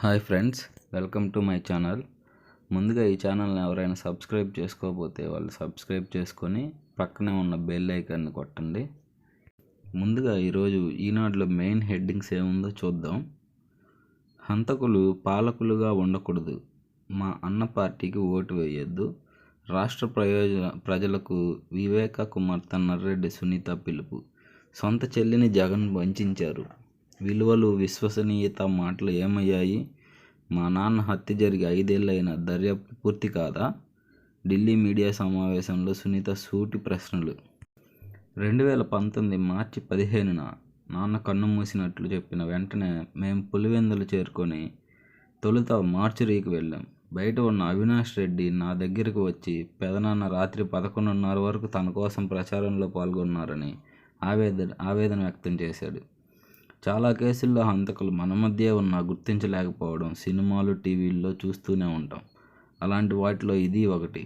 Hi friends, welcome to my channel. ముందుగా ఈ ఛానల్ని ఎవరైనా సబ్స్క్రైబ్ చేసుకోకపోతే వాళ్ళు సబ్స్క్రైబ్ చేసుకొని పక్కనే ఉన్న బెల్ ఐకాన్ని కొట్టండి. ముందుగా ఈరోజు ఈనాడులో మెయిన్ హెడ్డింగ్స్ ఏముందో చూద్దాం. హంతకులు పాలకులుగా ఉండకూడదు, మా అన్న పార్టీకి ఓటు వేయొద్దు, రాష్ట్ర ప్రజలకు వివేక కుమార్తె నర్రెడ్డి సునీత పిలుపు, సొంత చెల్లిని జగన్ వంచారు, విలువలు విశ్వసనీయత మాటలు ఏమయ్యాయి, మా నాన్న హత్య జరిగి 5 ఏళ్ళైనా దర్యాప్తు పూర్తి కాదా, ఢిల్లీ మీడియా సమావేశంలో సునీత సూటి ప్రశ్నలు. 2019 మార్చి 15న నాన్న కన్ను మూసినట్లు చెప్పిన వెంటనే మేము పులివెందులు చేరుకొని తొలుత మార్చురీకి వెళ్ళాం. బయట ఉన్న అవినాష్ రెడ్డి నా దగ్గరికి వచ్చి పెదనాన్న రాత్రి 11:30 వరకు తన కోసం ప్రచారంలో పాల్గొన్నారని ఆవేదన వ్యక్తం చేశాడు. చాలా కేసుల్లో హంతకులు మన మధ్య ఉన్నా గుర్తించలేకపోవడం సినిమాలు, టీవీల్లో చూస్తూనే ఉంటాం. అలాంటి వాటిలో ఇది ఒకటి.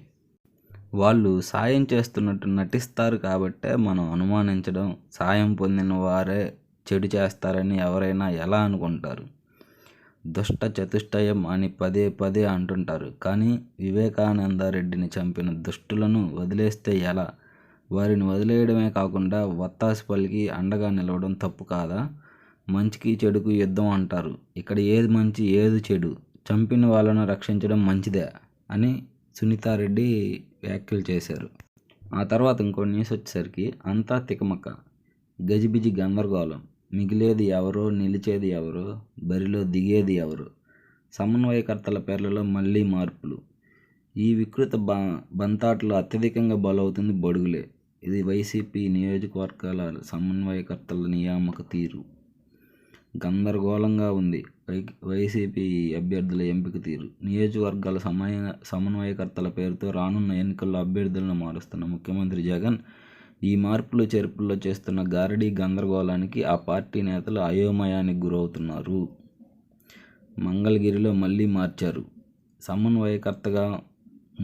వాళ్ళు సాయం చేస్తున్నట్టు నటిస్తారు కాబట్టే మనం అనుమానించడం, సాయం పొందిన వారే చెడు చేస్తారని ఎవరైనా ఎలా అనుకుంటారు? దుష్ట చతుష్టయం అని పదే పదే అంటుంటారు. కానీ వివేకానందరెడ్డిని చంపిన దుష్టులను వదిలేస్తే ఎలా? వారిని వదిలేయడమే కాకుండా వత్తాసు పలికి అండగా నిలవడం తప్పు కాదా? మంచికి చెడుకు యుద్ధం అంటారు. ఇక్కడ ఏది మంచి ఏది చెడు, చంపిన వాళ్ళను రక్షించడం మంచిదే అని సునీతారెడ్డి వ్యాఖ్యలు చేశారు. ఆ తర్వాత ఇంకో న్యూస్ వచ్చేసరికి అంతా తికమక, గజిబిజి గందరగోళం, మిగిలేది ఎవరో నిలిచేది ఎవరో, బరిలో దిగేది ఎవరో, సమన్వయకర్తల పేర్లలో మళ్ళీ మార్పులు. ఈ వికృత బంతాట్లో అత్యధికంగా బలవుతుంది బడుగులే. ఇది వైసీపీ నియోజకవర్గాల సమన్వయకర్తల నియామక తీరు గందరగోళంగా ఉంది. వైసీపీ అభ్యర్థుల ఎంపిక తీరు, నియోజకవర్గాల సమన్వయకర్తల పేరుతో రానున్న ఎన్నికల్లో అభ్యర్థులను మారుస్తున్న ముఖ్యమంత్రి జగన్ ఈ మార్పులు చేర్పుల్లో చేస్తున్న గారడీ గందరగోళానికి ఆ పార్టీ నేతలు అయోమయానికి గురవుతున్నారు. మంగళగిరిలో మళ్ళీ మార్చారు. సమన్వయకర్తగా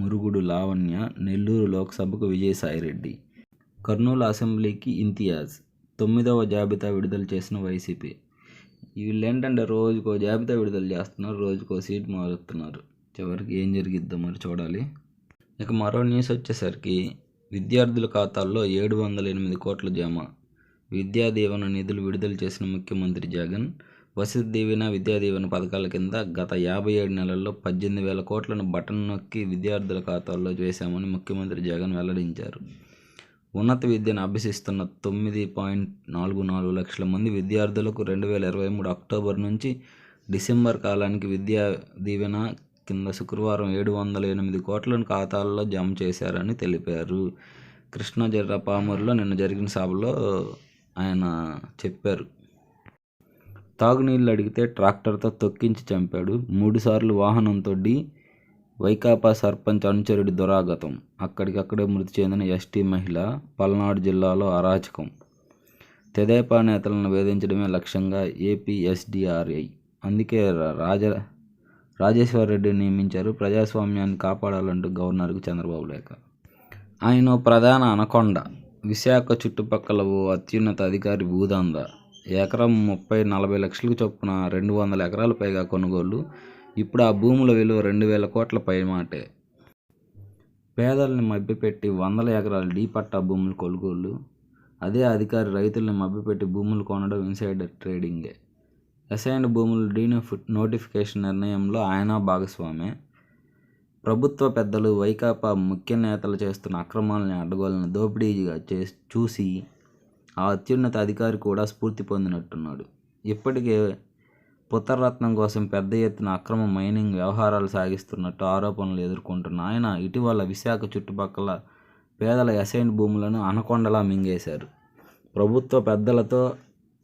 మురుగుడు లావణ్య, నెల్లూరు లోక్సభకు విజయసాయిరెడ్డి, కర్నూలు అసెంబ్లీకి ఇంతియాజ్. 9వ జాబితా విడుదల చేసిన వైసీపీ. వీళ్ళేంటంటే రోజుకో జాబితా విడుదల చేస్తున్నారు, రోజుకో సీట్ మారుస్తున్నారు. చివరికి ఏం జరిగిద్దో మరి చూడాలి. ఇక మరో న్యూస్ వచ్చేసరికి విద్యార్థుల ఖాతాల్లో 708 కోట్ల జమ. విద్యా దీవెన నిధులు విడుదల చేసిన ముఖ్యమంత్రి జగన్ వసతి దీవెన, విద్యా దీవెన పథకాల కింద గత 57 నెలల్లో 18,000 కోట్లను బటన్ నొక్కి విద్యార్థుల ఖాతాల్లో వేశామని ముఖ్యమంత్రి జగన్ వెల్లడించారు. ఉన్నత విద్యను అభ్యసిస్తున్న 9.44 లక్షల మంది విద్యార్థులకు 2023 అక్టోబర్ నుంచి డిసెంబర్ కాలానికి విద్యా దీవెన కింద శుక్రవారం 708 కోట్లను ఖాతాల్లో జమ చేశారని తెలిపారు. కృష్ణా జిల్లా పామూరులో నిన్న జరిగిన సభలో ఆయన చెప్పారు. తాగునీళ్లు అడిగితే ట్రాక్టర్తో తొక్కించి చంపాడు, 3 సార్లు వాహనంతో వైకాపా సర్పంచ్ అనుచరుడి దురాగతం, అక్కడికక్కడే మృతి చెందిన ఎస్టీ మహిళ, పల్నాడు జిల్లాలో అరాచకం. తెదేపా నేతలను వేధించడమే లక్ష్యంగా ఏపీఎస్డీఆర్ఐ, అందుకే రాజేశ్వరరెడ్డిని నియమించారు. ప్రజాస్వామ్యాన్ని కాపాడాలంటూ గవర్నర్కు చంద్రబాబు లేఖ. ఆయన ప్రధాన అనకొండ. విశాఖ చుట్టుపక్కల ఓ అత్యున్నత అధికారి భూదందా. ఎకరం 30-40 లక్షలకు చొప్పున 200 ఎకరాల పైగా కొనుగోలు. ఇప్పుడు ఆ భూముల విలువ 2,000 కోట్ల పైమాటే. పేదల్ని మభ్యపెట్టి 100 ఎకరాల డీ పట్టా భూములు కొనుగోలు. అదే అధికారి రైతుల్ని మభ్యపెట్టి భూములు కొనడం ఇన్సైడర్ ట్రేడింగే. అసైన్డ్ భూములు నోటిఫికేషన్ నిర్ణయంలో ఆయన భాగస్వామే. ప్రభుత్వ పెద్దలు, వైకాపా ముఖ్య నేతలు చేస్తున్న అక్రమాలని అడ్డగోలను దోపిడీగా చూసి ఆ అత్యున్నత అధికారి కూడా స్ఫూర్తి పొందినట్టున్నాడు. ఇప్పటికే పుత్రరత్నం కోసం పెద్ద ఎత్తున అక్రమ మైనింగ్ వ్యవహారాలు సాగిస్తున్నట్టు ఆరోపణలు ఎదుర్కొంటున్న ఆయన ఇటీవల విశాఖ చుట్టుపక్కల పేదల అసైన్డ్ భూములను అనకొండలా మింగేశారు. ప్రభుత్వ పెద్దలతో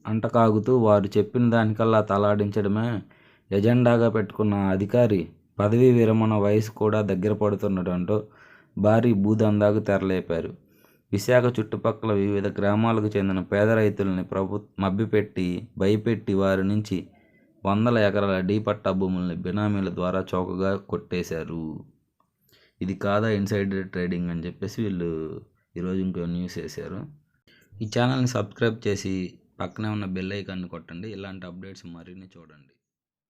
అంటకాగుతూ వారు చెప్పిన దానికల్లా తలాడించడమే ఎజెండాగా పెట్టుకున్న అధికారి పదవీ విరమణ వయసు కూడా దగ్గర పడుతుండటంతో భారీ భూదందాకు తెరలేపారు. విశాఖ చుట్టుపక్కల వివిధ గ్రామాలకు చెందిన పేద రైతుల్ని మభ్యపెట్టి భయపెట్టి వారి నుంచి 100 ఎకరాల డీ పట్టా భూముల్ని బినామీల ద్వారా చౌకగా కొట్టేశారు. ఇది కాదా ఇన్సైడర్ ట్రేడింగ్ అని చెప్పేసి వీళ్ళు ఈరోజు ఇంకో న్యూస్ వేశారు. ఈ ఛానల్ని సబ్స్క్రైబ్ చేసి పక్కనే ఉన్న బెల్ ఐకాన్ని కొట్టండి. ఇలాంటి అప్డేట్స్ మరిన్ని చూడండి.